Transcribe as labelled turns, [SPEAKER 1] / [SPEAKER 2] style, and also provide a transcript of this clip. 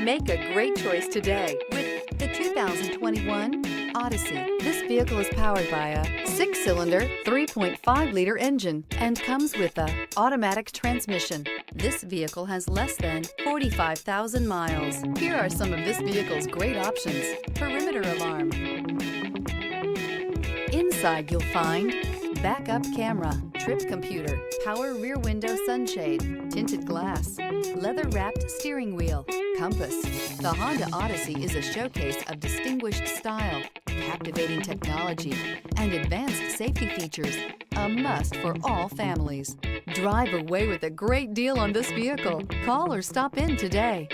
[SPEAKER 1] Make a great choice today with the 2021 Odyssey. This vehicle is powered by a 6-cylinder, 3.5-liter engine and comes with a automatic transmission. This vehicle has less than 45,000 miles. Here are some of this vehicle's great options: perimeter alarm. Inside you'll find backup camera, trip computer, power rear window sunshade, tinted glass, leather-wrapped steering wheel, compass. The Honda Odyssey is a showcase of distinguished style, captivating technology, and advanced safety features. A must for all families. Drive away with a great deal on this vehicle. Call or stop in today.